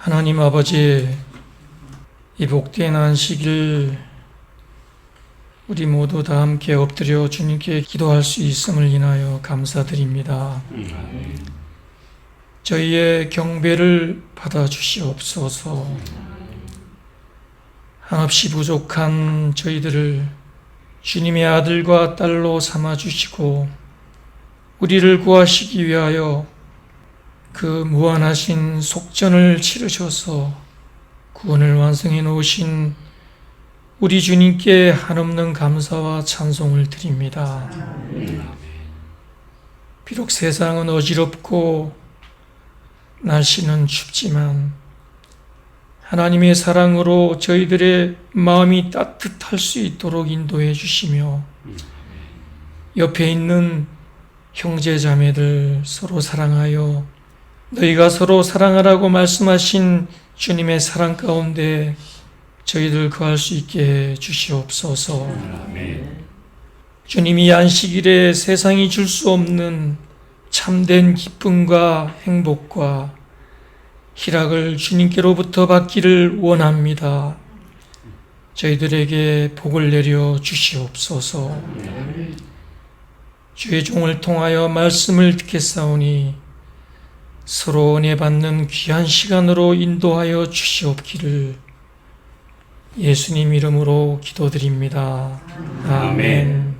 하나님 아버지, 이 복된 안식일 우리 모두 다 함께 엎드려 주님께 기도할 수 있음을 인하여 감사드립니다. 저희의 경배를 받아주시옵소서. 한없이 부족한 저희들을 주님의 아들과 딸로 삼아주시고 우리를 구하시기 위하여 그 무한하신 속전을 치르셔서 구원을 완성해 놓으신 우리 주님께 한없는 감사와 찬송을 드립니다. 비록 세상은 어지럽고 날씨는 춥지만 하나님의 사랑으로 저희들의 마음이 따뜻할 수 있도록 인도해 주시며 옆에 있는 형제 자매들 서로 사랑하여 너희가 서로 사랑하라고 말씀하신 주님의 사랑 가운데 저희들 거할 수 있게 해 주시옵소서. 주님이 안식일에 세상이 줄 수 없는 참된 기쁨과 행복과 희락을 주님께로부터 받기를 원합니다. 저희들에게 복을 내려 주시옵소서. 주의 종을 통하여 말씀을 듣겠사오니 서로 은혜 받는 귀한 시간으로 인도하여 주시옵기를 예수님 이름으로 기도드립니다. 아멘.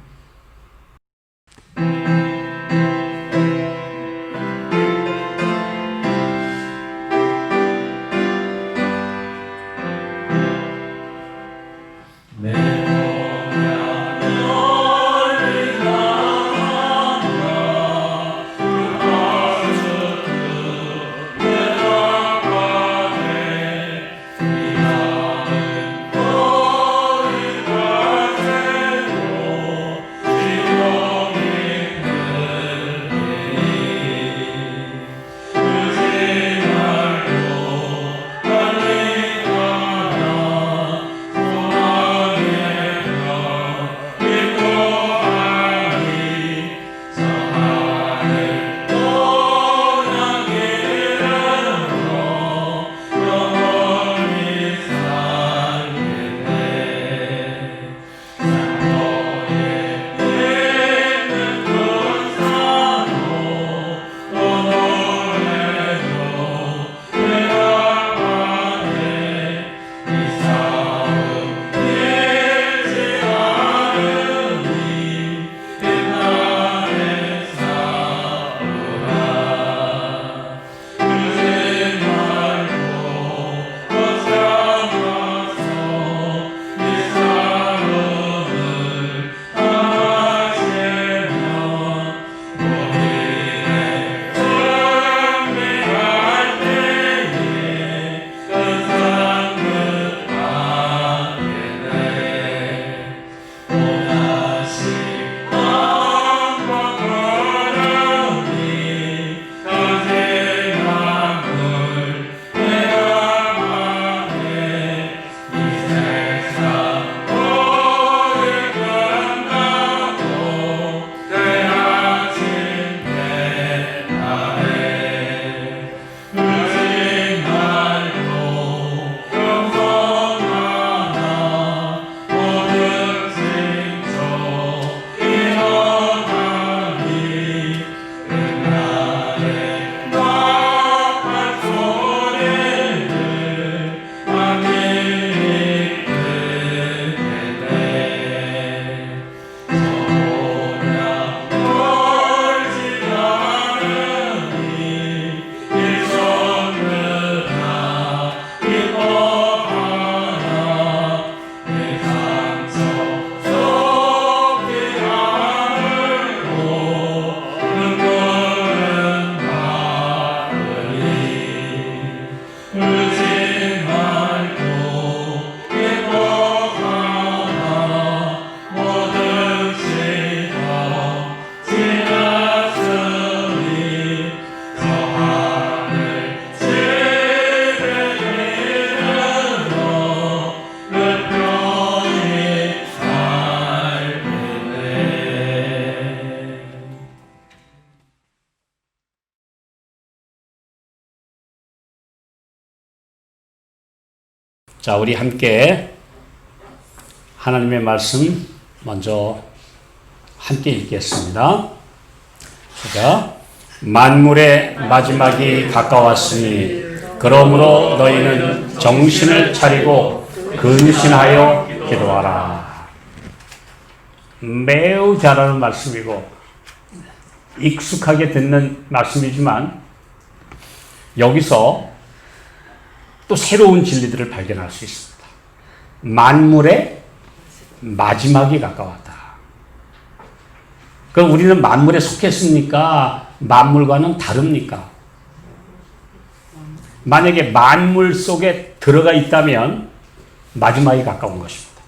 자, 우리 함께 하나님의 말씀 먼저 함께 읽겠습니다. 자, 만물의 마지막이 가까웠으니 그러므로 너희는 정신을 차리고 근신하여 기도하라. 매우 잘하는 말씀이고 익숙하게 듣는 말씀이지만 여기서 또 새로운 진리들을 발견할 수 있습니다. 만물의 마지막이 가까웠다. 그럼 우리는 만물에 속했습니까? 만물과는 다릅니까? 만약에 만물 속에 들어가 있다면 마지막이 가까운 것입니다.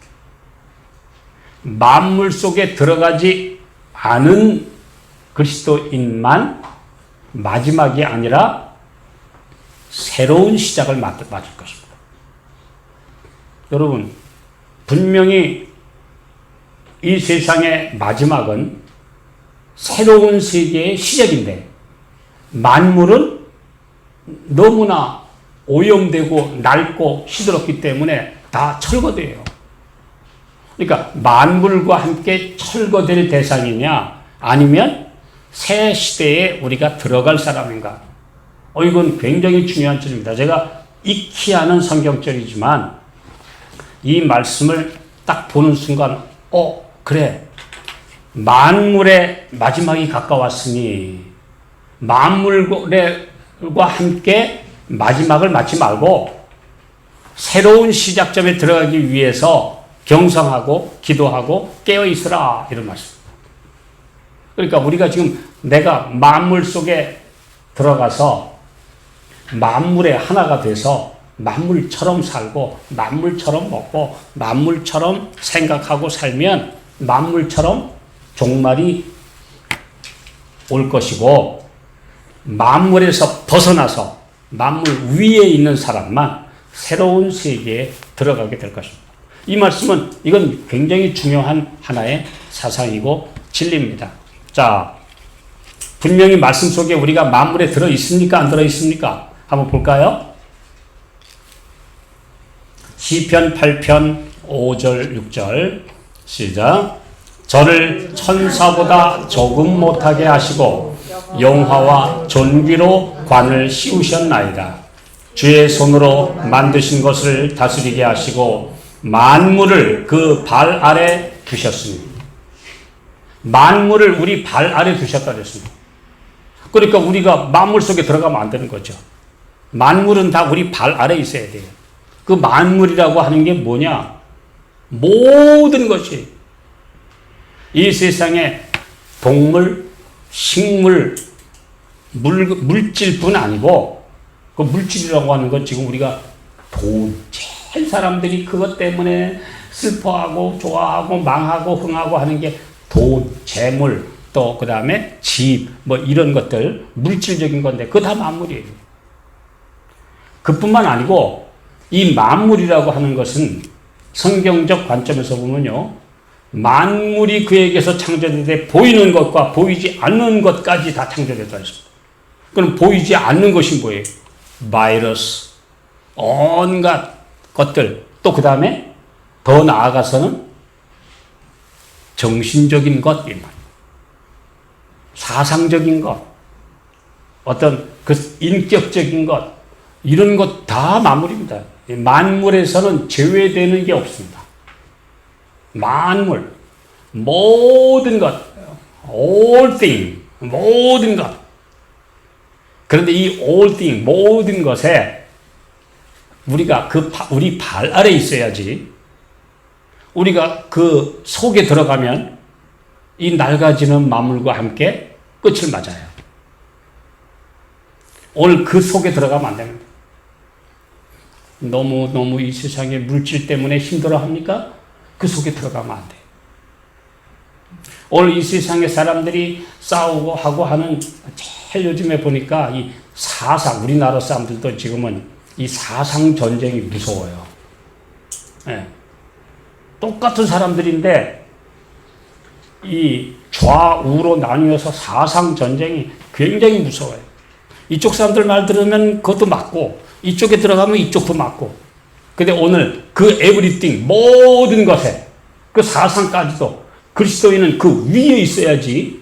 만물 속에 들어가지 않은 그리스도인만 마지막이 아니라 새로운 시작을 맞을 것입니다. 여러분, 분명히 이 세상의 마지막은 새로운 세계의 시작인데 만물은 너무나 오염되고 낡고 시들었기 때문에 다 철거돼요. 그러니까 만물과 함께 철거될 대상이냐 아니면 새 시대에 우리가 들어갈 사람인가? 이건 굉장히 중요한 점입니다. 제가 익히 아는 성경절이지만 이 말씀을 딱 보는 순간 그래. 만물의 마지막이 가까웠으니 만물과 함께 마지막을 맞지 말고 새로운 시작점에 들어가기 위해서 경성하고 기도하고 깨어있으라 이런 말씀입니다. 그러니까 우리가 지금 내가 만물 속에 들어가서 만물의 하나가 돼서 만물처럼 살고 만물처럼 먹고 만물처럼 생각하고 살면 만물처럼 종말이 올 것이고 만물에서 벗어나서 만물 위에 있는 사람만 새로운 세계에 들어가게 될 것입니다. 이 말씀은 이건 굉장히 중요한 하나의 사상이고 진리입니다. 자, 분명히 말씀 속에 우리가 만물에 들어 있습니까? 안 들어 있습니까? 한번 볼까요? 시편 8편 5절 6절 시작. 저를 천사보다 조금 못하게 하시고 영화와 존귀로 관을 씌우셨나이다. 주의 손으로 만드신 것을 다스리게 하시고 만물을 그 발 아래 두셨습니다. 만물을 우리 발 아래 두셨다 그랬습니다. 그러니까 우리가 만물 속에 들어가면 안 되는 거죠. 만물은 다 우리 발 아래 있어야 돼요. 그 만물이라고 하는 게 뭐냐? 모든 것이 이 세상에 동물, 식물, 물질뿐 아니고 그 물질이라고 하는 건 지금 우리가 돈, 제일 사람들이 그것 때문에 슬퍼하고 좋아하고 망하고 흥하고 하는 게 돈, 재물, 또 그 다음에 집, 뭐 이런 것들 물질적인 건데 그거 다 만물이에요. 그뿐만 아니고 이 만물이라고 하는 것은 성경적 관점에서 보면요. 만물이 그에게서 창조되되 보이는 것과 보이지 않는 것까지 다 창조됐다 했습니다. 그럼 보이지 않는 것이 뭐예요? 바이러스, 온갖 것들, 또 그 다음에 더 나아가서는 정신적인 것, 사상적인 것, 어떤 그 인격적인 것, 이런 것 다 만물입니다. 만물에서는 제외되는 게 없습니다. 만물, 모든 것, all thing, 모든 것. 그런데 이 all thing, 모든 것에 우리가 우리 발 아래 있어야지. 우리가 그 속에 들어가면 이 낡아지는 만물과 함께 끝을 맞아요. 오늘 그 속에 들어가면 안 됩니다. 너무 이 세상의 물질 때문에 힘들어 합니까? 그 속에 들어가면 안 돼요. 오늘 이 세상의 사람들이 싸우고 하고 하는 제일 요즘에 보니까 이 사상, 우리나라 사람들도 지금은 이 사상 전쟁이 무서워요. 네. 똑같은 사람들인데 이 좌우로 나뉘어서 사상 전쟁이 굉장히 무서워요. 이쪽 사람들 말 들으면 그것도 맞고 이쪽에 들어가면 이쪽도 맞고 근데 오늘 그 에브리띵 모든 것에 그 사상까지도 그리스도인은 그 위에 있어야지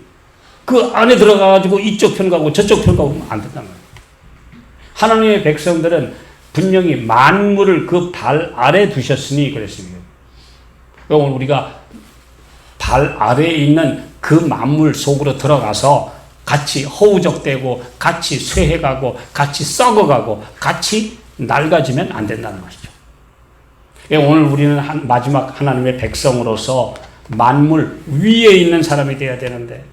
그 안에 들어가가지고 이쪽 편 가고 저쪽 편 가고 안 된단 말이에요. 하나님의 백성들은 분명히 만물을 그 발 아래 두셨으니 그랬습니다. 오늘 우리가 발 아래에 있는 그 만물 속으로 들어가서 같이 허우적대고 같이 쇠해가고 같이 썩어가고 같이 낡아지면 안 된다는 것이죠. 오늘 우리는 마지막 하나님의 백성으로서 만물 위에 있는 사람이 되어야 되는데,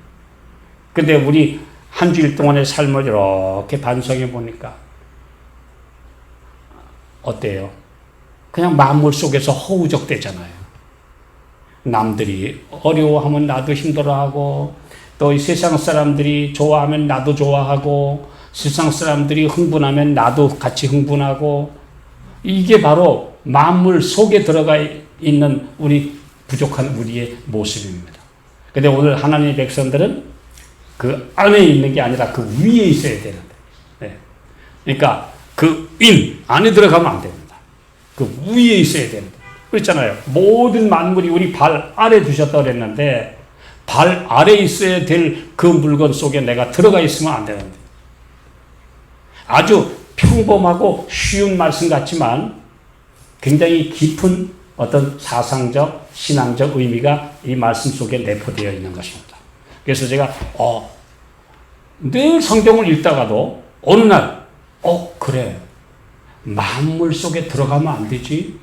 근데 우리 한 주일 동안의 삶을 이렇게 반성해 보니까 어때요? 그냥 만물 속에서 허우적대잖아요. 남들이 어려워하면 나도 힘들어하고, 또 이 세상 사람들이 좋아하면 나도 좋아하고, 세상 사람들이 흥분하면 나도 같이 흥분하고, 이게 바로 만물 속에 들어가 있는 우리 부족한 우리의 모습입니다. 근데 오늘 하나님의 백성들은 그 안에 있는 게 아니라 그 위에 있어야 되는데, 네. 그러니까 그 안에 들어가면 안 됩니다. 그 위에 있어야 되는데. 그렇잖아요. 모든 만물이 우리 발 아래 두셨다고 그랬는데, 발 아래 있어야 될 그 물건 속에 내가 들어가 있으면 안 되는데. 아주 평범하고 쉬운 말씀 같지만 굉장히 깊은 어떤 사상적, 신앙적 의미가 이 말씀 속에 내포되어 있는 것입니다. 그래서 제가 늘 성경을 읽다가도 어느 날 그래, 만물 속에 들어가면 안 되지.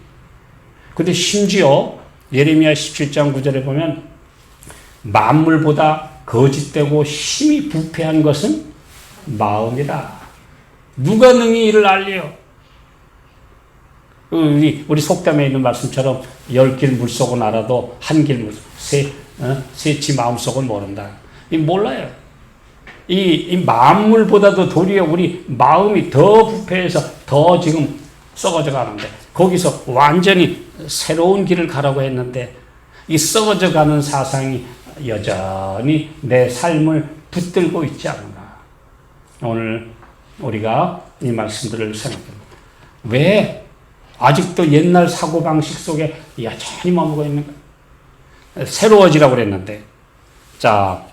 근데 심지어 예레미야 17장 9절에 보면 만물보다 거짓되고 힘이 부패한 것은 마음이라. 누가 능히 이를 알리요? 우리 속담에 있는 말씀처럼 10길 물속은 알아도 한 길 물속, 셋이 마음속은 모른다. 몰라요. 이 만물보다도 도리어 우리 마음이 더 부패해서 더 지금 썩어져 가는데, 거기서 완전히 새로운 길을 가라고 했는데 이 썩어져 가는 사상이 여전히 내 삶을 붙들고 있지 않나. 오늘 우리가 이 말씀들을 생각합니다. 왜 아직도 옛날 사고방식 속에 여전히 머무고 있는가? 새로워지라고 그랬는데, 자,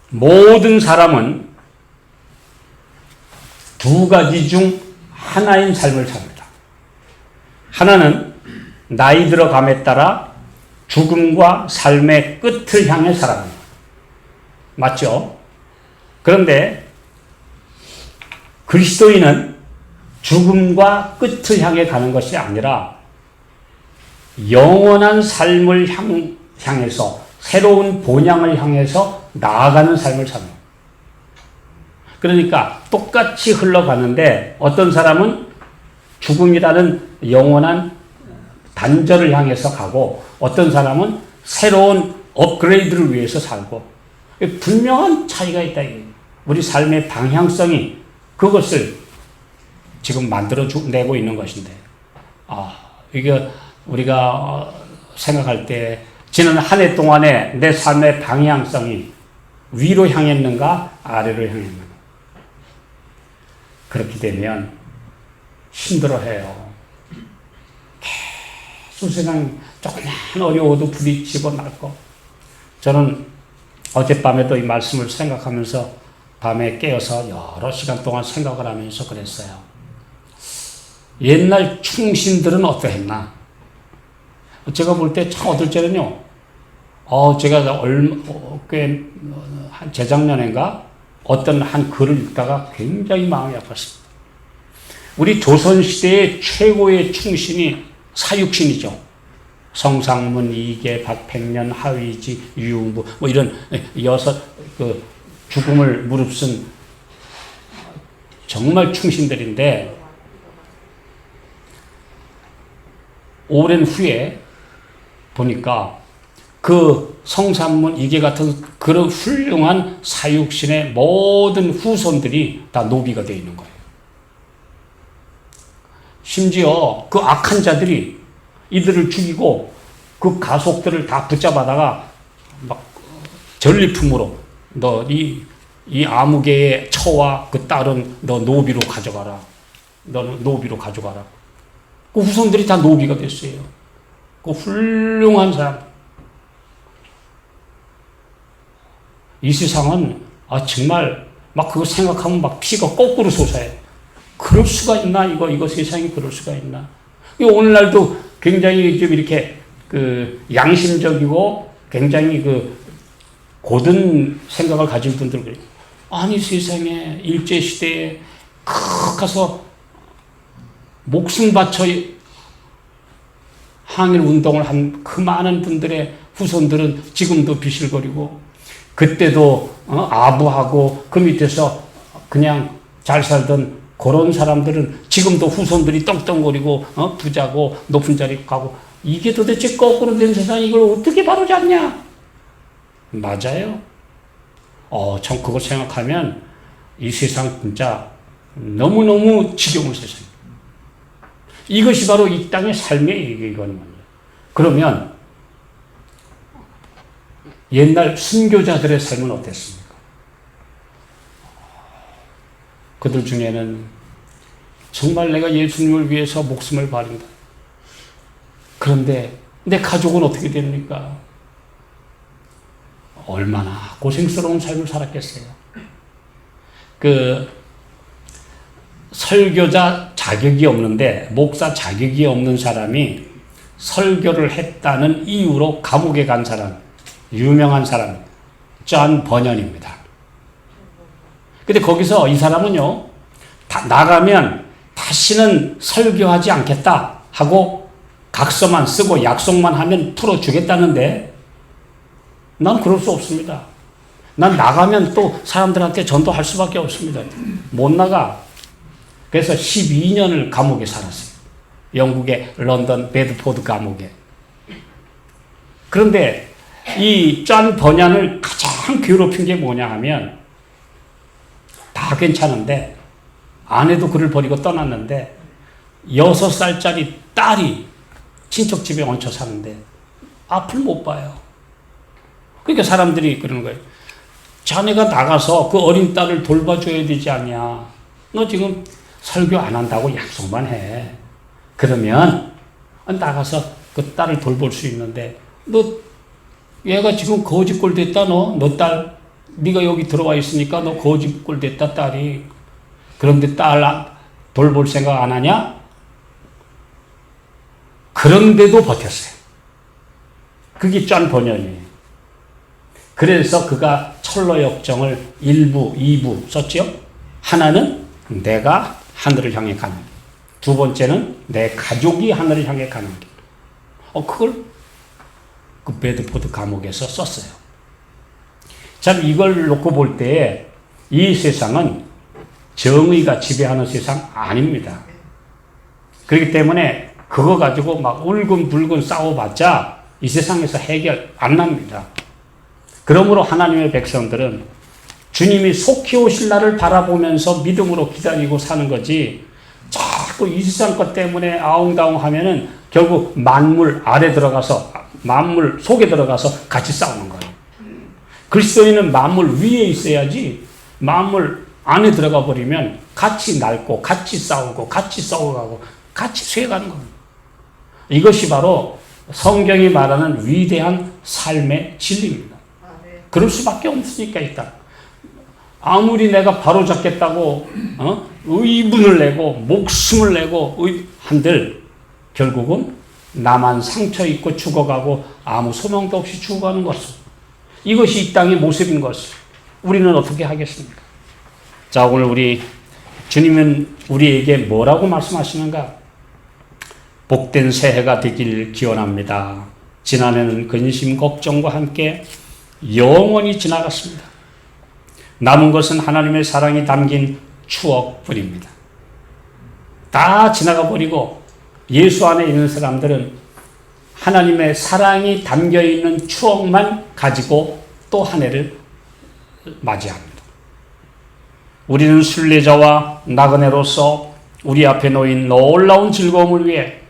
모든 사람은 두 가지 중 하나인 삶을 삽니다. 하나는 나이 들어감에 따라 죽음과 삶의 끝을 향해 살아갑니다. 맞죠? 그런데 그리스도인은 죽음과 끝을 향해 가는 것이 아니라 영원한 삶을 향해서, 새로운 본향을 향해서 나아가는 삶을 삽니다. 그러니까 똑같이 흘러가는데 어떤 사람은 죽음이라는 영원한 단절을 향해서 가고, 어떤 사람은 새로운 업그레이드를 위해서 살고, 분명한 차이가 있다. 우리 삶의 방향성이 그것을 지금 만들어내고 있는 것인데, 이게 우리가 생각할 때 지난 한 해 동안에 내 삶의 방향성이 위로 향했는가 아래로 향했는가. 그렇게 되면 힘들어해요. 계속 세상 조금만 어려워도 부딪히고 낫고. 저는 어젯밤에도 이 말씀을 생각하면서 밤에 깨어서 여러 시간 동안 생각을 하면서 그랬어요. 옛날 충신들은 어떠했나? 제가 볼 때 참 어떨 때는요, 제가 한 재작년인가 어떤 한 글을 읽다가 굉장히 마음이 아팠습니다. 우리 조선시대의 최고의 충신이 사육신이죠. 성상문, 이계, 박팽년, 하위지, 유무, 뭐 이런 죽음을 무릅쓴 정말 충신들인데, 오랜 후에 보니까 그 성산문, 이계 같은 그런 훌륭한 사육신의 모든 후손들이 다 노비가 되어 있는 거예요. 심지어 그 악한 자들이 이들을 죽이고 그 가속들을 다 붙잡아다가 막 전리품으로 너 이 아무개의 처와 그 딸은 너 노비로 가져가라. 너는 노비로 가져가라. 그 후손들이 다 노비가 됐어요. 그 훌륭한 사람. 이 세상은 정말 막 그거 생각하면 막 피가 거꾸로 솟아요. 그럴 수가 있나? 이거 세상이 그럴 수가 있나? 오늘날도 굉장히 좀 이렇게 양심적이고 굉장히 고든 생각을 가진 분들 그래요. 아니 세상에 일제시대에 가서 목숨 바쳐 항일 운동을 한 그 많은 분들의 후손들은 지금도 비실거리고 그때도 아부하고 그 밑에서 그냥 잘 살던 그런 사람들은 지금도 후손들이 떵떵거리고 부자고 높은 자리 가고 이게 도대체 거꾸로 된 세상 이걸 어떻게 바로잡냐? 맞아요. 참 그걸 생각하면 이 세상 진짜 너무너무 지겨운 세상. 이것이 바로 이 땅의 삶의 이거는 말이에요. 그러면 옛날 순교자들의 삶은 어땠습니까? 그들 중에는 정말 내가 예수님을 위해서 목숨을 바른다. 그런데 내 가족은 어떻게 됩니까? 얼마나 고생스러운 삶을 살았겠어요. 설교자 자격이 없는데, 목사 자격이 없는 사람이 설교를 했다는 이유로 감옥에 간 사람, 유명한 사람, 존 버년입니다. 근데 거기서 이 사람은요, 나가면 다시는 설교하지 않겠다 하고 각서만 쓰고 약속만 하면 풀어주겠다는데, 난 그럴 수 없습니다. 난 나가면 또 사람들한테 전도할 수밖에 없습니다. 못 나가. 그래서 12년을 감옥에 살았어요. 영국의 런던 베드포드 감옥에. 그런데 이 존 버년을 가장 괴롭힌 게 뭐냐 하면, 다 괜찮은데 아내도 그를 버리고 떠났는데 6살짜리 딸이 친척 집에 얹혀 사는데 앞을 못 봐요. 그러니까 사람들이 그러는 거예요. 자네가 나가서 그 어린 딸을 돌봐줘야 되지 않냐. 너 지금 설교 안 한다고 약속만 해. 그러면 나가서 그 딸을 돌볼 수 있는데, 너 얘가 지금 거지꼴 됐다. 너 딸 네가 여기 들어와 있으니까 너 거지꼴 됐다 딸이. 그런데 딸 돌볼 생각 안 하냐? 그런데도 버텼어요. 그게 존 버년이에요. 그래서 그가 철로역정을 1부, 2부 썼죠. 하나는 내가 하늘을 향해 가는 길. 두 번째는 내 가족이 하늘을 향해 가는 길. 그걸 그 베드포드 감옥에서 썼어요. 참 이걸 놓고 볼 때 이 세상은 정의가 지배하는 세상 아닙니다. 그렇기 때문에 그거 가지고 막 울근불근 싸워봤자 이 세상에서 해결 안 납니다. 그러므로 하나님의 백성들은 주님이 속히 오실 날을 바라보면서 믿음으로 기다리고 사는 거지, 자꾸 이 세상 것 때문에 아웅다웅 하면은 결국 만물 아래 들어가서, 만물 속에 들어가서 같이 싸우는 거예요. 그리스도인은 만물 위에 있어야지, 만물 안에 들어가 버리면 같이 낡고 같이 싸우고 같이 싸워가고 같이 쇠가는 겁니다. 이것이 바로 성경이 말하는 위대한 삶의 진리입니다. 그럴 수밖에 없으니까 일단 아무리 내가 바로 잡겠다고 의분을 내고 목숨을 내고 한들 결국은 나만 상처 입고 죽어가고 아무 소망도 없이 죽어가는 것을, 이것이 이 땅의 모습인 것을 우리는 어떻게 하겠습니까? 자, 오늘 우리 주님은 우리에게 뭐라고 말씀하시는가? 복된 새해가 되길 기원합니다. 지난해는 근심 걱정과 함께 영원히 지나갔습니다. 남은 것은 하나님의 사랑이 담긴 추억뿐입니다. 다 지나가 버리고 예수 안에 있는 사람들은 하나님의 사랑이 담겨 있는 추억만 가지고 또 한 해를 맞이합니다. 우리는 순례자와 나그네로서 우리 앞에 놓인 놀라운 즐거움을 위해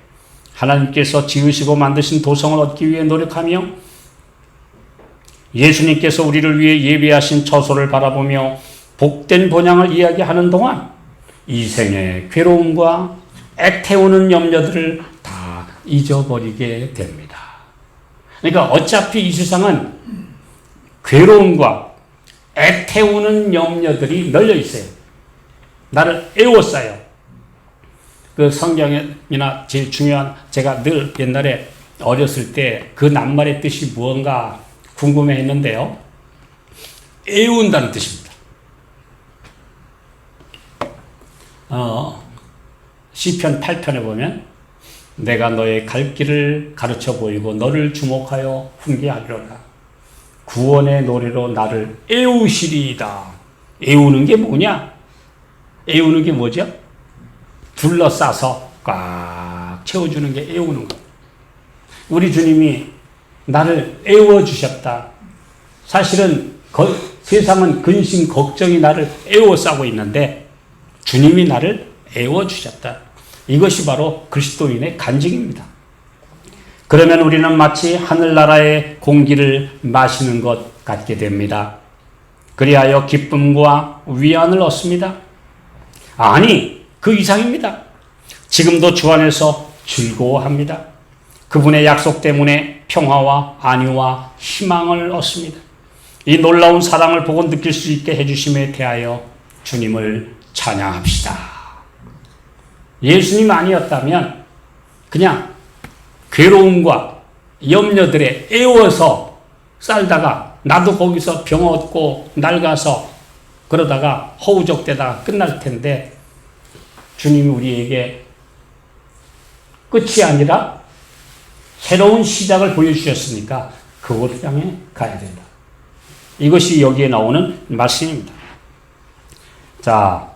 하나님께서 지으시고 만드신 도성을 얻기 위해 노력하며 예수님께서 우리를 위해 예비하신 처소를 바라보며 복된 본향을 이야기하는 동안 이 생의 괴로움과 애태우는 염려들을 다 잊어버리게 됩니다. 그러니까 어차피 이 세상은 괴로움과 애태우는 염려들이 널려 있어요. 나를 애워싸요. 그 성경이나 제일 중요한, 제가 늘 옛날에 어렸을 때 그 낱말의 뜻이 무언가 궁금해 했는데요. 애운다는 뜻입니다. 시편 8편에 보면 내가 너의 갈 길을 가르쳐 보이고 너를 주목하여 훈계하리로다. 구원의 노래로 나를 애우시리이다. 애우는 게 뭐냐? 애우는 게 뭐죠? 둘러싸서 꽉 채워주는 게 애우는 거. 우리 주님이 나를 애워주셨다. 사실은 세상은 근심, 걱정이 나를 애워싸고 있는데 주님이 나를 애워주셨다. 이것이 바로 그리스도인의 간증입니다. 그러면 우리는 마치 하늘나라의 공기를 마시는 것 같게 됩니다. 그리하여 기쁨과 위안을 얻습니다. 아니, 그 이상입니다. 지금도 주 안에서 즐거워합니다. 그분의 약속 때문에 평화와 안위와 희망을 얻습니다. 이 놀라운 사랑을 보고 느낄 수 있게 해주심에 대하여 주님을 찬양합시다. 예수님 아니었다면 그냥 괴로움과 염려들에 애워서 살다가 나도 거기서 병 얻고 낡아서 그러다가 허우적대다가 끝날 텐데 주님이 우리에게 끝이 아니라 새로운 시작을 보여주셨으니까 그곳을 향해 가야 된다. 이것이 여기에 나오는 말씀입니다. 자,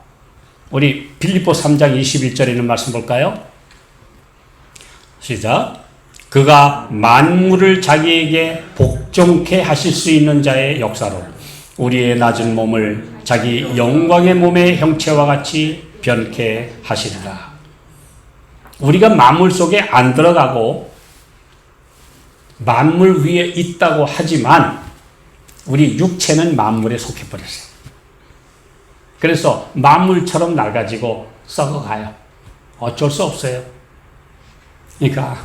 우리 빌립보 3장 21절에 있는 말씀 볼까요? 시작. 그가 만물을 자기에게 복종케 하실 수 있는 자의 역사로 우리의 낮은 몸을 자기 영광의 몸의 형체와 같이 변케 하시리라. 우리가 만물 속에 안 들어가고 만물 위에 있다고 하지만 우리 육체는 만물에 속해버렸어요. 그래서 만물처럼 낡아지고 썩어가요. 어쩔 수 없어요. 그러니까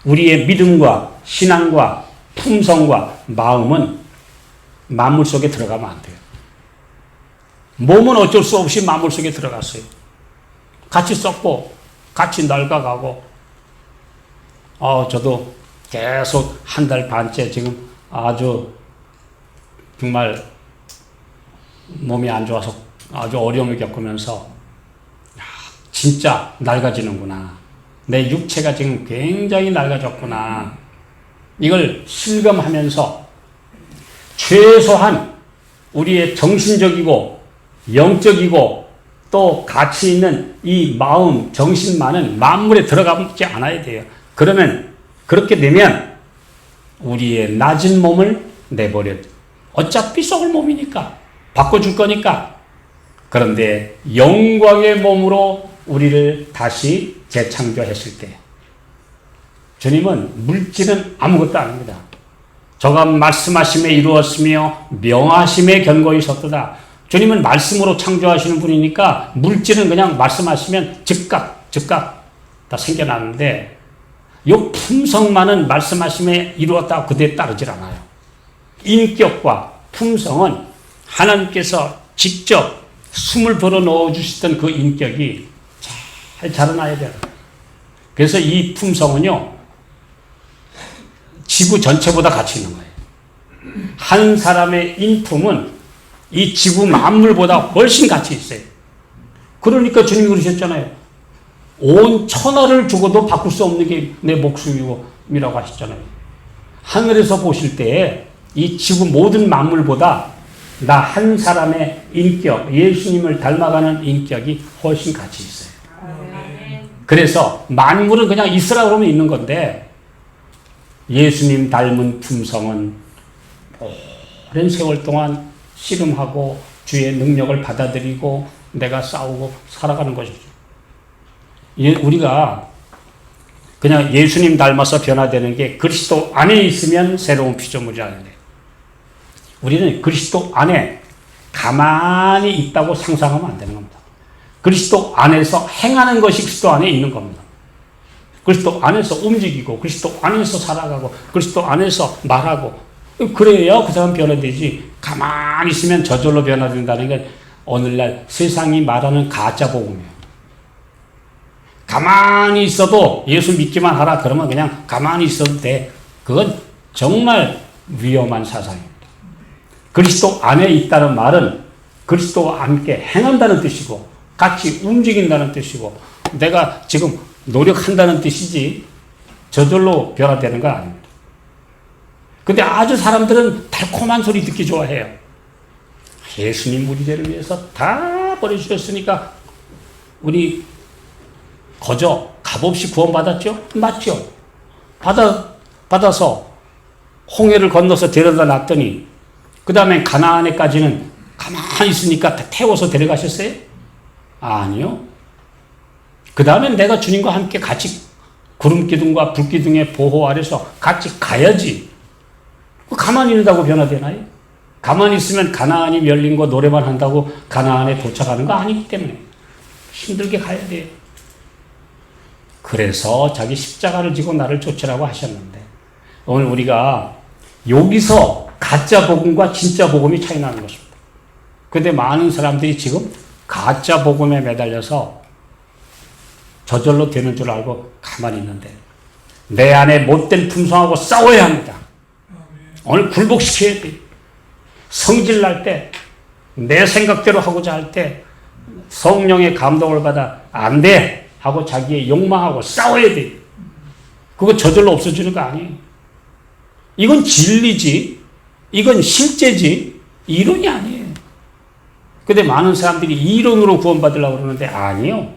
우리의 믿음과 신앙과 품성과 마음은 만물 속에 들어가면 안 돼요. 몸은 어쩔 수 없이 만물 속에 들어갔어요. 같이 썩고 같이 낡아가고 저도 계속 한 달 반째 지금 아주 정말 몸이 안 좋아서 아주 어려움을 겪으면서 진짜 낡아지는구나. 내 육체가 지금 굉장히 낡아졌구나. 이걸 실감하면서 최소한 우리의 정신적이고 영적이고 또 가치 있는 이 마음, 정신만은 만물에 들어가지 않아야 돼요. 그러면 그렇게 되면 우리의 낮은 몸을 내버려. 어차피 썩을 몸이니까 바꿔줄 거니까. 그런데 영광의 몸으로 우리를 다시 재창조했을 때 주님은 물질은 아무것도 아닙니다. 저가 말씀하심에 이루었으며 명하심에 견고히 섰도다. 주님은 말씀으로 창조하시는 분이니까 물질은 그냥 말씀하시면 즉각 다 생겨나는데 요 품성만은 말씀하심에 이루었다 그대로 따르질 않아요. 인격과 품성은 하나님께서 직접 숨을 불어 넣어 주시던 그 인격이 잘 자라나야 돼요. 그래서 이 품성은요 지구 전체보다 가치 있는 거예요. 한 사람의 인품은 이 지구 만물보다 훨씬 가치 있어요. 그러니까 주님이 그러셨잖아요. 온 천하를 주고도 바꿀 수 없는 게 내 목숨이라고 하셨잖아요. 하늘에서 보실 때 이 지구 모든 만물보다 나 한 사람의 인격, 예수님을 닮아가는 인격이 훨씬 가치 있어요. 그래서 만물은 그냥 있으라 그러면 있는 건데 예수님 닮은 품성은 오랜 세월 동안 씨름하고 주의 능력을 받아들이고 내가 싸우고 살아가는 것이죠. 우리가 그냥 예수님 닮아서 변화되는 게 그리스도 안에 있으면 새로운 피조물이라는데 우리는 그리스도 안에 가만히 있다고 상상하면 안 되는 겁니다. 그리스도 안에서 행하는 것이 그리스도 안에 있는 겁니다. 그리스도 안에서 움직이고 그리스도 안에서 살아가고 그리스도 안에서 말하고 그래야 그 사람 변화되지. 가만히 있으면 저절로 변화된다는 게 오늘날 세상이 말하는 가짜 복음이에요. 가만히 있어도 예수 믿기만 하라 그러면 그냥 가만히 있어도 돼. 그건 정말 위험한 사상입니다. 그리스도 안에 있다는 말은 그리스도와 함께 행한다는 뜻이고 같이 움직인다는 뜻이고 내가 지금 노력한다는 뜻이지 저절로 변화되는 건 아닙니다. 근데 아주 사람들은 달콤한 소리 듣기 좋아해요. 예수님 우리들을 위해서 다 버려주셨으니까 우리 거저 값없이 구원받았죠? 맞죠? 받아서 홍해를 건너서 데려다 놨더니 그 다음에 가나안에까지는 가만히 있으니까 다 태워서 데려가셨어요? 아니요. 그 다음에 내가 주님과 함께 같이 구름기둥과 불기둥의 보호 아래서 같이 가야지. 가만히 있는다고 변화되나요? 가만히 있으면 가나안이 열린 거 노래만 한다고 가나안에 도착하는 거 아니기 때문에 힘들게 가야 돼요. 그래서 자기 십자가를 지고 나를 쫓으라고 하셨는데 오늘 우리가 여기서 가짜 복음과 진짜 복음이 차이 나는 것입니다. 그런데 많은 사람들이 지금 가짜 복음에 매달려서 저절로 되는 줄 알고 가만히 있는데 내 안에 못된 품성하고 싸워야 합니다. 오늘 굴복시켜야 돼. 성질 날 때, 내 생각대로 하고자 할 때 성령의 감동을 받아 안 돼 하고 자기의 욕망하고 싸워야 돼. 그거 저절로 없어지는 거 아니에요. 이건 진리지. 이건 실제지. 이론이 아니에요. 근데 많은 사람들이 이론으로 구원받으려고 그러는데 아니요.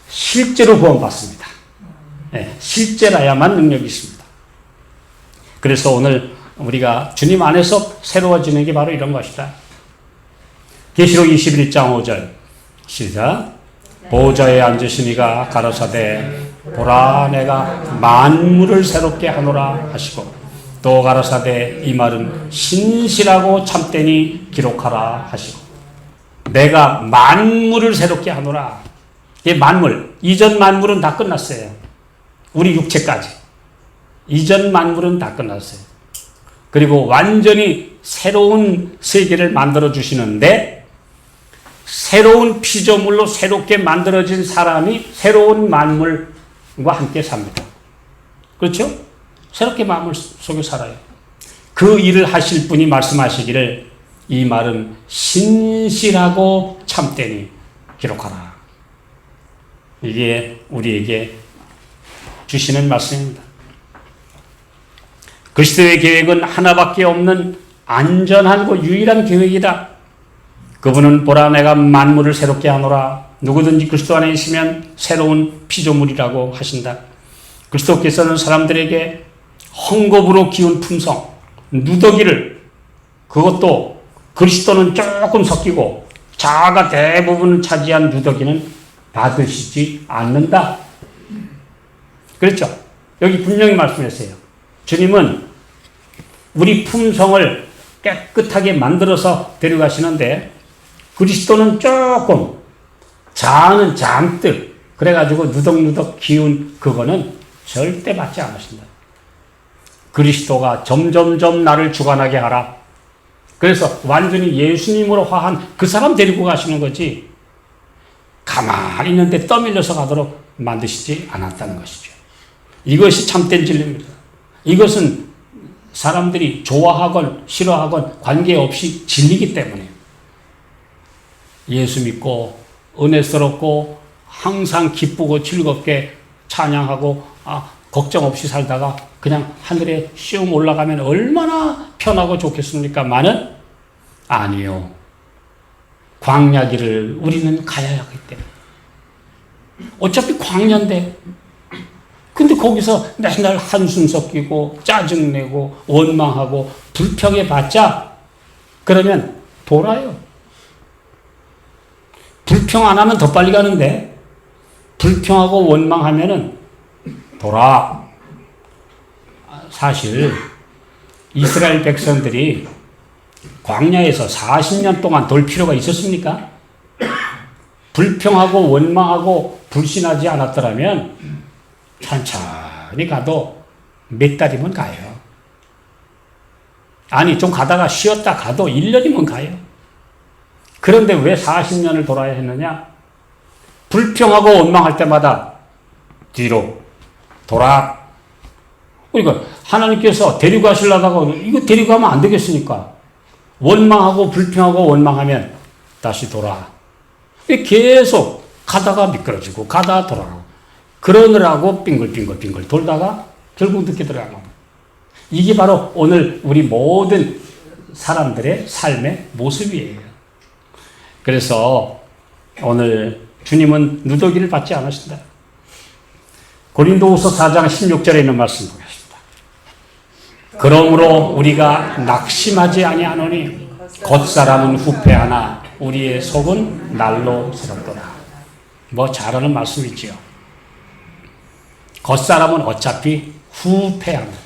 실제로 구원받습니다. 네, 실제라야만 능력이 있습니다. 그래서 오늘 우리가 주님 안에서 새로워지는 게 바로 이런 것이다. 계시록 21장 5절 시작. 보좌에 앉으시니가 가라사대 보라 내가 만물을 새롭게 하노라 하시고 또 가라사대 이 말은 신실하고 참되니 기록하라 하시고 내가 만물을 새롭게 하노라. 이 만물, 이전 만물은 다 끝났어요. 우리 육체까지. 이전 만물은 다 끝났어요. 그리고 완전히 새로운 세계를 만들어 주시는데 새로운 피조물로 새롭게 만들어진 사람이 새로운 만물과 함께 삽니다. 그렇죠? 새롭게 만물 속에 살아요. 그 일을 하실 분이 말씀하시기를 이 말은 신실하고 참되니 기록하라. 이게 우리에게 주시는 말씀입니다. 그리스도의 계획은 하나밖에 없는 안전하고 유일한 계획이다. 그분은 보라 내가 만물을 새롭게 하노라. 누구든지 그리스도 안에 있으면 새로운 피조물이라고 하신다. 그리스도께서는 사람들에게 헝겊으로 기운 품성, 누더기를 그것도 그리스도는 조금 섞이고 자아가 대부분 차지한 누더기는 받으시지 않는다. 그렇죠? 여기 분명히 말씀했어요. 주님은 우리 품성을 깨끗하게 만들어서 데려가시는데 그리스도는 조금 자아는 잔뜩 그래가지고 누덕누덕 기운 그거는 절대 받지 않으신다. 그리스도가 점점점 나를 주관하게 하라. 그래서 완전히 예수님으로 화한 그 사람 데리고 가시는 거지 가만히 있는데 떠밀려서 가도록 만드시지 않았다는 것이죠. 이것이 참된 진리입니다. 이것은 사람들이 좋아하건 싫어하건 관계없이 진리이기 때문에 예수 믿고 은혜스럽고 항상 기쁘고 즐겁게 찬양하고 걱정 없이 살다가 그냥 하늘에 슝 올라가면 얼마나 편하고 좋겠습니까? 많은? 아니요. 광야 길을 우리는 가야 하기 때문에. 어차피 광야인데 근데 거기서 맨날 한숨 섞이고 짜증내고 원망하고 불평해봤자 그러면 돌아요. 불평 안 하면 더 빨리 가는데 불평하고 원망하면은 돌아. 사실 이스라엘 백성들이 광야에서 40년 동안 돌 필요가 있었습니까? 불평하고 원망하고 불신하지 않았더라면 천천히 가도 몇 달이면 가요. 아니 좀 가다가 쉬었다 가도 1년이면 가요. 그런데 왜 40년을 돌아야 했느냐? 불평하고 원망할 때마다 뒤로 돌아. 그러니까 하나님께서 데리고 가시려다가 이거 데리고 가면 안 되겠으니까 원망하고 불평하고 원망하면 다시 돌아. 계속 가다가 미끄러지고 가다가 돌아가고 그러느라고 빙글빙글 돌다가 결국 늦게 들어가고. 이게 바로 오늘 우리 모든 사람들의 삶의 모습이에요. 그래서 오늘 주님은 누더기를 받지 않으신다. 고린도후서 4장 16절에 있는 말씀 보겠습니다. 그러므로 우리가 낙심하지 아니하노니 겉사람은 후패하나 우리의 속은 날로 새롭도다. 뭐 잘하는 말씀이지요. 겉사람은 어차피 후패하는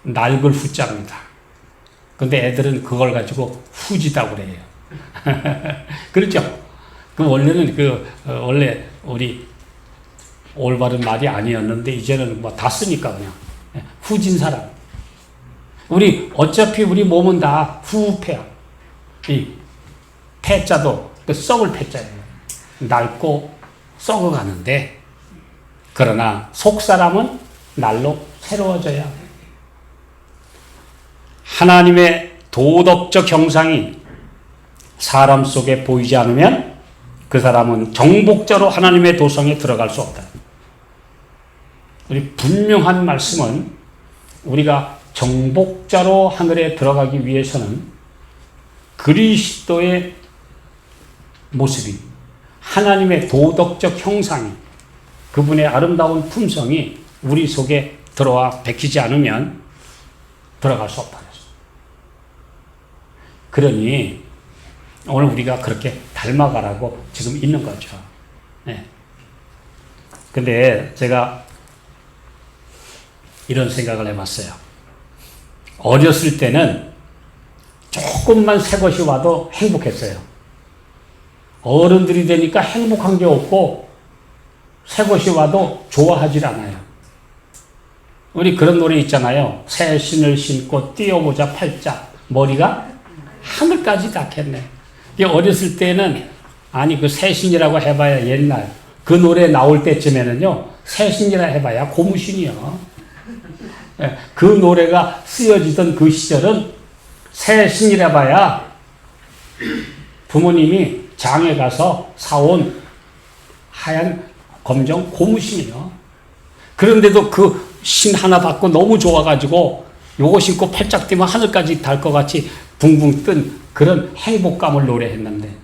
낡을 후자입니다. 근데 애들은 그걸 가지고 후지다고 그래요. 그렇죠? 그 원래는 원래 우리 올바른 말이 아니었는데 이제는 뭐 다 쓰니까 그냥 후진 사람. 어차피 우리 몸은 다 후패야. 이 패자도 그 썩을 패자예요. 낡고 썩어가는데 그러나 속 사람은 날로 새로워져야 해요. 하나님의 도덕적 형상이 사람 속에 보이지 않으면 그 사람은 정복자로 하나님의 도성에 들어갈 수 없다. 우리 분명한 말씀은 우리가 정복자로 하늘에 들어가기 위해서는 그리스도의 모습이 하나님의 도덕적 형상이 그분의 아름다운 품성이 우리 속에 들어와 베끼지 않으면 들어갈 수 없다. 그러니 오늘 우리가 그렇게 닮아가라고 지금 있는 거죠. 네. 근데 제가 이런 생각을 해봤어요. 어렸을 때는 조금만 새 것이 와도 행복했어요. 어른들이 되니까 행복한 게 없고 새 것이 와도 좋아하질 않아요. 우리 그런 노래 있잖아요. 새 신을 신고 뛰어보자 팔자 머리가 하늘까지 닿겠네. 어렸을 때는 아니 그 새신이라고 해봐야 옛날 그 노래 나올 때쯤에는요 새신이라 해봐야 고무신이요. 그 노래가 쓰여지던 그 시절은 새신이라 봐야 부모님이 장에 가서 사온 하얀 검정 고무신이요. 그런데도 그 신 하나 받고 너무 좋아가지고 요거 신고 팔짝 뛰면 하늘까지 달 것 같이 붕붕 뜬 그런 행복감을 노래했는데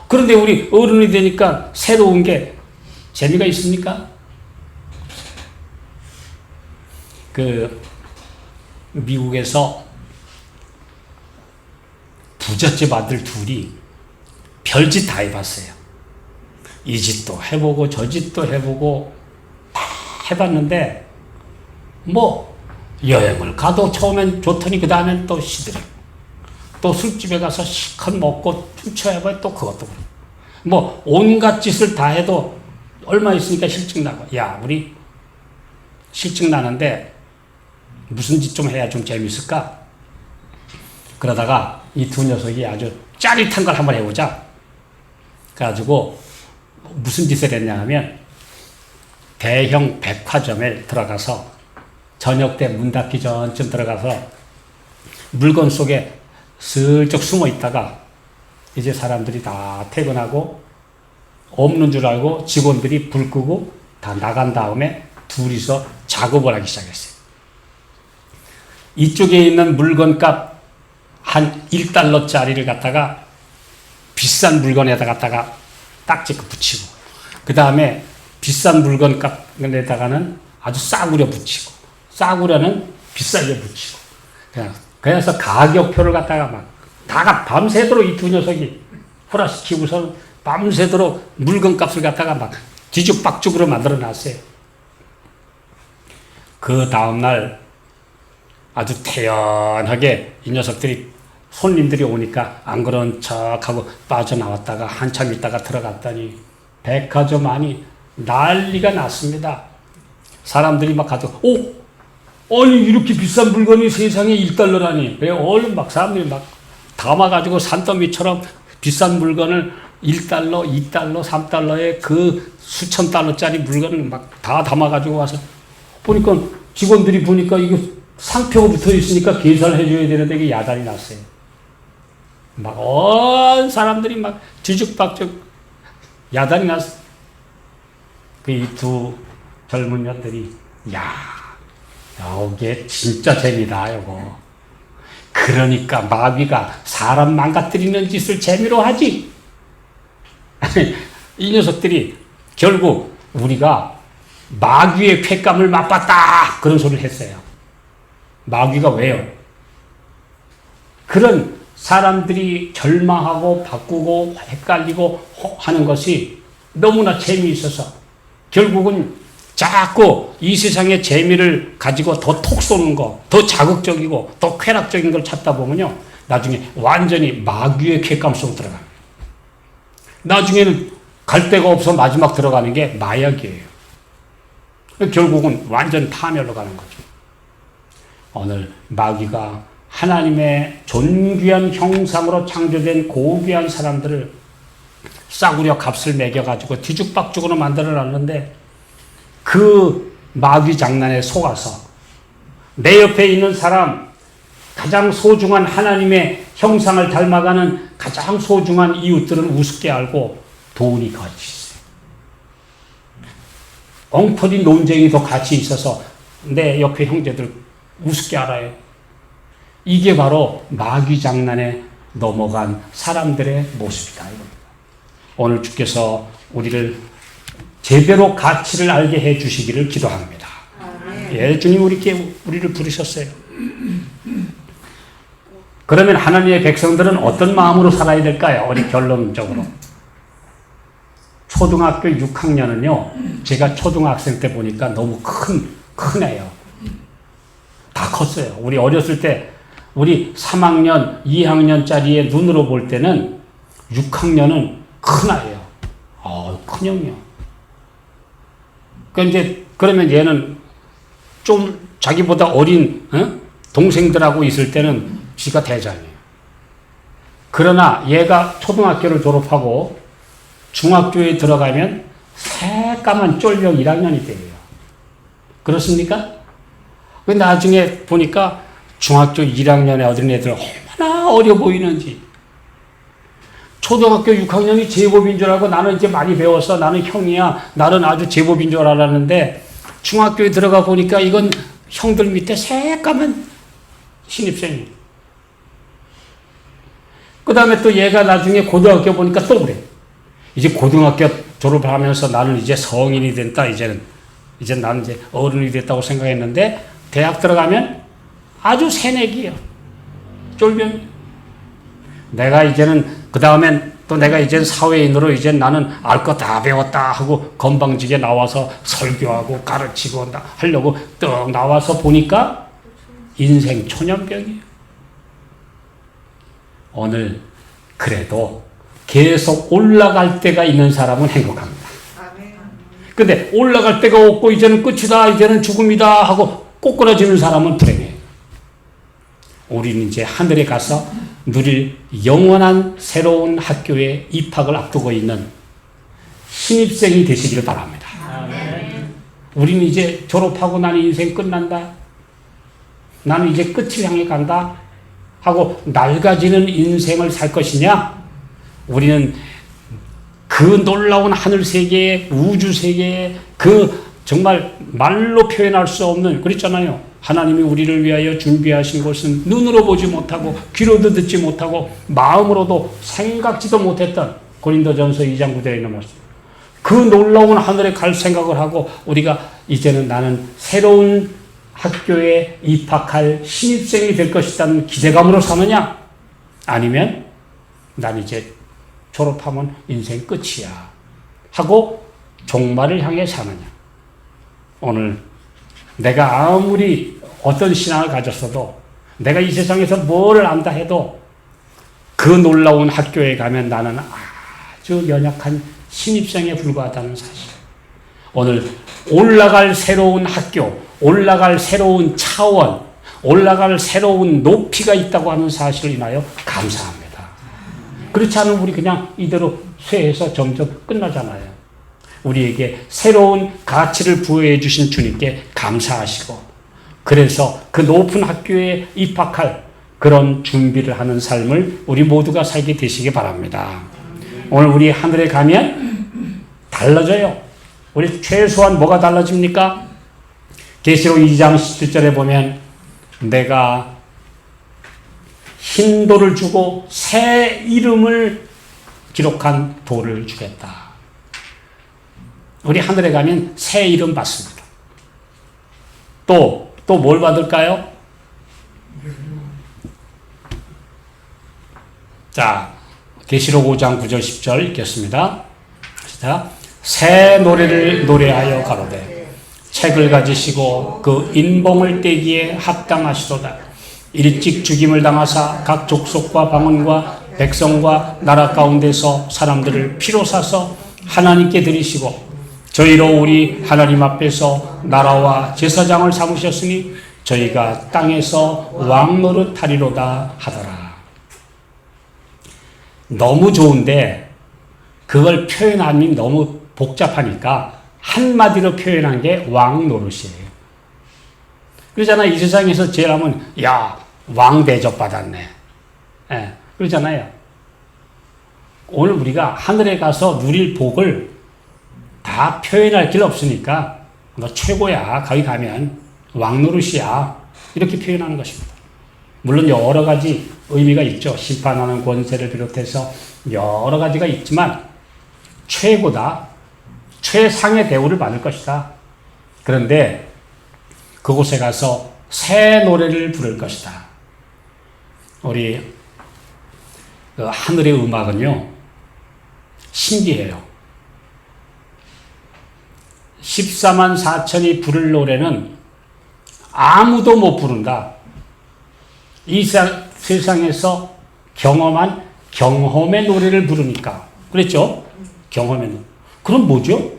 그런데 우리 어른이 되니까 새로운 게 재미가 있습니까? 미국에서 부잣집 아들 둘이 별짓 다 해봤어요. 이 짓도 해보고 저 짓도 해보고 다 해봤는데 뭐 여행을 가도 처음엔 좋더니 그 다음엔 또 시들어요. 또 술집에 가서 실컷 먹고 춤춰해봐야 또 그것도 그렇고 뭐 온갖 짓을 다 해도 얼마 있으니까 실증 나고 야 우리 실증 나는데 무슨 짓 좀 해야 좀 재밌을까? 그러다가 이 두 녀석이 아주 짜릿한 걸 한번 해보자. 그래가지고 무슨 짓을 했냐 하면 대형 백화점에 들어가서 저녁 때 문 닫기 전쯤 들어가서 물건 속에 슬쩍 숨어 있다가 이제 사람들이 다 퇴근하고 없는 줄 알고 직원들이 불 끄고 다 나간 다음에 둘이서 작업을 하기 시작했어요. 이쪽에 있는 물건값 한 1달러짜리를 갖다가 비싼 물건에다 갖다가 딱지 붙이고 그 다음에 비싼 물건값에다가는 아주 싸구려 붙이고 싸구려는 비싸게 붙이고 그래서 가격표를 갖다가 막 다가 밤새도록 이 두 녀석이 호라시키고서 밤새도록 물건값을 갖다가 막 뒤죽박죽으로 만들어 놨어요. 그 다음날 아주 태연하게 이 녀석들이 손님들이 오니까 안 그런 척하고 빠져나왔다가 한참 있다가 들어갔더니 백화점 안이 난리가 났습니다. 사람들이 막 가지고 아니 이렇게 비싼 물건이 세상에 1달러라니. 그래 얼른 막 사람들이 막 담아가지고 산더미처럼 비싼 물건을 1달러, 2달러, 3달러에 그 수천 달러짜리 물건을 막 다 담아가지고 와서 보니까 직원들이 보니까 이거 상표가 붙어 있으니까 계산을 해줘야 되는데 이게 야단이 났어요. 막 온 사람들이 막 뒤죽박죽 야단이 났어. 그 이 두 젊은 년들이 이게 진짜 재미다 요거. 그러니까 마귀가 사람 망가뜨리는 짓을 재미로 하지. 이 녀석들이 결국 우리가 마귀의 쾌감을 맛봤다 그런 소리를 했어요. 마귀가 왜요? 그런 사람들이 절망하고 바꾸고 헷갈리고 하는 것이 너무나 재미있어서 결국은 자꾸 이 세상의 재미를 가지고 더 톡 쏘는 거, 더 자극적이고 더 쾌락적인 걸 찾다 보면요 나중에 완전히 마귀의 쾌감 속으로 들어갑니다. 나중에는 갈 데가 없어 마지막 들어가는 게 마약이에요. 결국은 완전 파멸로 가는 거죠. 오늘 마귀가 하나님의 존귀한 형상으로 창조된 고귀한 사람들을 싸구려 값을 매겨가지고 뒤죽박죽으로 만들어놨는데 그 마귀 장난에 속아서 내 옆에 있는 사람, 가장 소중한 하나님의 형상을 닮아가는 가장 소중한 이웃들은 우습게 알고 돈이 같이 있어요. 엉터리 논쟁이도 같이 있어서 내 옆에 형제들 우습게 알아요. 이게 바로 마귀 장난에 넘어간 사람들의 모습이다. 오늘 주께서 우리를 제대로 가치를 알게 해 주시기를 기도합니다. 예, 주님 우리를 부르셨어요. 그러면 하나님의 백성들은 어떤 마음으로 살아야 될까요? 우리 결론적으로. 초등학교 6학년은요, 제가 초등학생 때 보니까 너무 큰 애요. 다 컸어요. 우리 어렸을 때, 우리 3학년, 2학년짜리의 눈으로 볼 때는 6학년은 큰 아이예요. 큰 형이요. 그러면 얘는 좀 자기보다 어린, 동생들하고 있을 때는 지가 대장이에요. 그러나 얘가 초등학교를 졸업하고 중학교에 들어가면 새까만 쫄병 1학년이 돼요. 그렇습니까? 나중에 보니까 중학교 1학년의 어린애들 얼마나 어려 보이는지. 초등학교 6학년이 제법인 줄 알고 나는 이제 많이 배웠어. 나는 형이야. 나는 아주 제법인 줄 알았는데 중학교에 들어가 보니까 이건 형들 밑에 새까만 신입생이에요. 그 다음에 또 얘가 나중에 고등학교 보니까 또 그래. 이제 고등학교 졸업하면서 나는 이제 성인이 됐다. 이제 나는 이제 어른이 됐다고 생각했는데 대학 들어가면 아주 새내기예요. 쫄병. 내가 이제는 그 다음엔 또 내가 이제 사회인으로 이제 나는 알 거 다 배웠다 하고 건방지게 나와서 설교하고 가르치고 하려고 떡 나와서 보니까 인생 초년병이에요. 오늘 그래도 계속 올라갈 때가 있는 사람은 행복합니다. 근데 올라갈 데가 없고 이제는 끝이다, 이제는 죽음이다 하고 꼬꾸라지는 사람은 불행해요. 우리는 이제 하늘에 가서 누릴 영원한 새로운 학교에 입학을 앞두고 있는 신입생이 되시기를 바랍니다. 우리는 이제 졸업하고 나는 인생 끝난다. 나는 이제 끝을 향해 간다 하고 낡아지는 인생을 살 것이냐? 우리는 그 놀라운 하늘 세계에, 우주 세계에 그 정말 말로 표현할 수 없는, 그랬잖아요. 하나님이 우리를 위하여 준비하신 것은 눈으로 보지 못하고 귀로도 듣지 못하고 마음으로도 생각지도 못했던 고린도전서 2장 9절에 있는 말씀. 그 놀라운 하늘에 갈 생각을 하고 우리가 이제는 나는 새로운 학교에 입학할 신입생이 될 것이라는 기대감으로 사느냐? 아니면 난 이제 졸업하면 인생 끝이야 하고 종말을 향해 사느냐? 오늘 내가 아무리 어떤 신앙을 가졌어도 내가 이 세상에서 뭘 안다 해도 그 놀라운 학교에 가면 나는 아주 연약한 신입생에 불과하다는 사실. 오늘 올라갈 새로운 학교, 올라갈 새로운 차원, 올라갈 새로운 높이가 있다고 하는 사실을 인하여 감사합니다. 그렇지 않으면 우리 그냥 이대로 쇠해서 점점 끝나잖아요. 우리에게 새로운 가치를 부여해 주신 주님께 감사하시고, 그래서 그 높은 학교에 입학할 그런 준비를 하는 삶을 우리 모두가 살게 되시기 바랍니다. 오늘 우리 하늘에 가면 달라져요. 우리 최소한 뭐가 달라집니까? 계시록 2장 17절에 보면 내가 흰 돌을 주고 새 이름을 기록한 돌을 주겠다. 우리 하늘에 가면 새 이름 받습니다. 또 뭘 받을까요? 자, 계시록 5장 9절 10절 읽겠습니다. 자, 새 노래를 노래하여 가로되 책을 가지시고 그 인봉을 떼기에 합당하시도다. 일찍 죽임을 당하사 각 족속과 방언과 백성과 나라 가운데서 사람들을 피로 사서 하나님께 드리시고 저희로 우리 하나님 앞에서 나라와 제사장을 삼으셨으니 저희가 땅에서 왕 노릇하리로다 하더라. 너무 좋은데 그걸 표현하면 너무 복잡하니까 한마디로 표현한 게 왕 노릇이에요. 그러잖아요. 이 세상에서 제일 하면 야, 왕 대접 받았네. 예, 그러잖아요. 오늘 우리가 하늘에 가서 누릴 복을 다 표현할 길 없으니까 너 최고야. 거기 가면 왕 노릇이야. 이렇게 표현하는 것입니다. 물론 여러 가지 의미가 있죠. 심판하는 권세를 비롯해서 여러 가지가 있지만 최고다. 최상의 대우를 받을 것이다. 그런데 그곳에 가서 새 노래를 부를 것이다. 우리 하늘의 음악은요, 신기해요. 14만 4천이 부를 노래는 아무도 못 부른다. 이 세상에서 경험한 경험의 노래를 부르니까. 그랬죠? 경험의 노래. 그럼 뭐죠?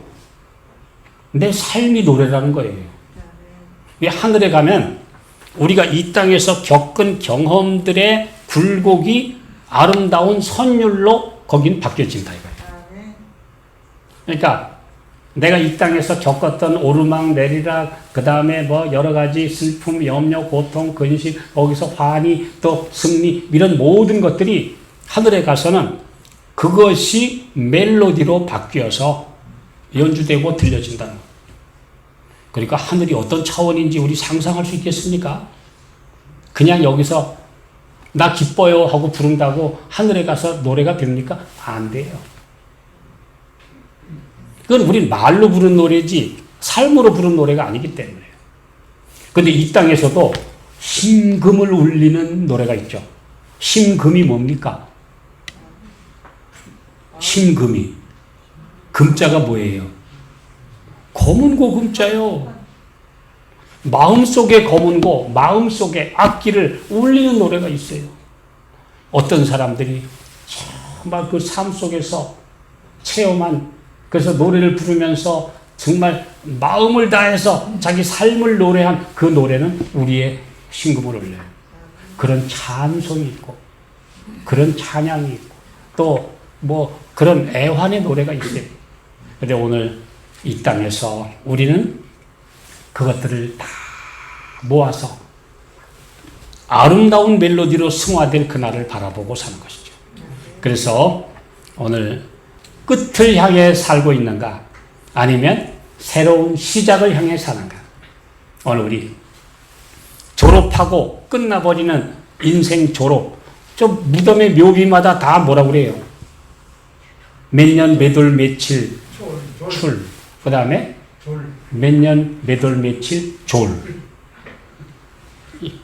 내 삶이 노래라는 거예요. 왜 하늘에 가면 우리가 이 땅에서 겪은 경험들의 굴곡이 아름다운 선율로 거긴 바뀌어진다 이거예요. 그러니까 내가 이 땅에서 겪었던 오르막 내리락, 그 다음에 뭐 여러 가지 슬픔, 염려, 고통, 근심, 거기서 환희, 또 승리, 이런 모든 것들이 하늘에 가서는 그것이 멜로디로 바뀌어서 연주되고 들려진다는 거예요. 그러니까 하늘이 어떤 차원인지 우리 상상할 수 있겠습니까? 그냥 여기서 나 기뻐요 하고 부른다고 하늘에 가서 노래가 됩니까? 안 돼요. 그건 우린 말로 부른 노래지 삶으로 부른 노래가 아니기 때문에. 그런데 이 땅에서도 심금을 울리는 노래가 있죠. 심금이 뭡니까? 심금이. 금자가 뭐예요? 검은고 금자요. 마음속에 검은고, 마음속에 악기를 울리는 노래가 있어요. 어떤 사람들이 정말 그 삶 속에서 체험한, 그래서 노래를 부르면서 정말 마음을 다해서 자기 삶을 노래한 그 노래는 우리의 심금을 울려요. 그런 찬송이 있고, 그런 찬양이 있고, 또 뭐 그런 애환의 노래가 있어요. 그런데 오늘 이 땅에서 우리는 그것들을 다 모아서 아름다운 멜로디로 승화된 그날을 바라보고 사는 것이죠. 그래서 오늘 끝을 향해 살고 있는가? 아니면 새로운 시작을 향해 사는가? 오늘 우리 졸업하고 끝나버리는 인생 졸업, 저 무덤의 묘비마다 다 뭐라고 그래요? 몇 년, 몇 월, 며칠, 출. 그 다음에 몇 년, 몇 월, 며칠, 졸.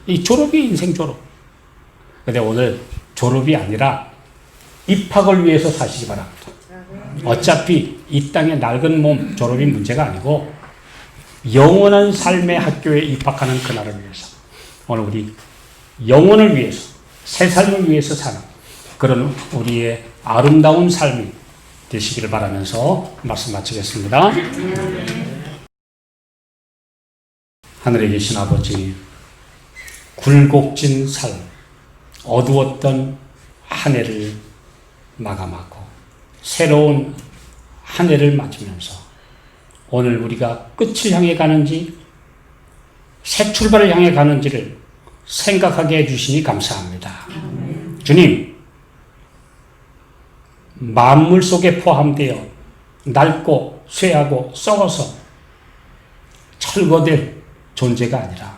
이 졸업이 인생 졸업. 근데 오늘 졸업이 아니라 입학을 위해서 사시기 바랍니다. 어차피 이 땅의 낡은 몸 졸업이 문제가 아니고 영원한 삶의 학교에 입학하는 그날을 위해서 오늘 우리 영혼을 위해서 새 삶을 위해서 사는 그런 우리의 아름다운 삶이 되시기를 바라면서 말씀 마치겠습니다. 하늘에 계신 아버지, 굴곡진 삶, 어두웠던 한 해를 마감하고 새로운 한 해를 맞으면서 오늘 우리가 끝을 향해 가는지 새 출발을 향해 가는지를 생각하게 해주시니 감사합니다. 주님, 만물 속에 포함되어 낡고 쇠하고 썩어서 철거될 존재가 아니라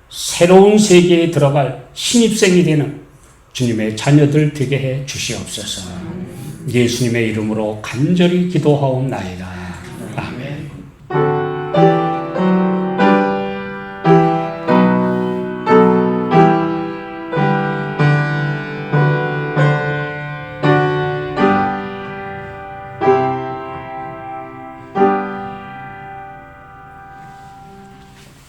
새로운 세계에 들어갈 신입생이 되는 주님의 자녀들 되게 해 주시옵소서. 예수님의 이름으로 간절히 기도하옵나이다.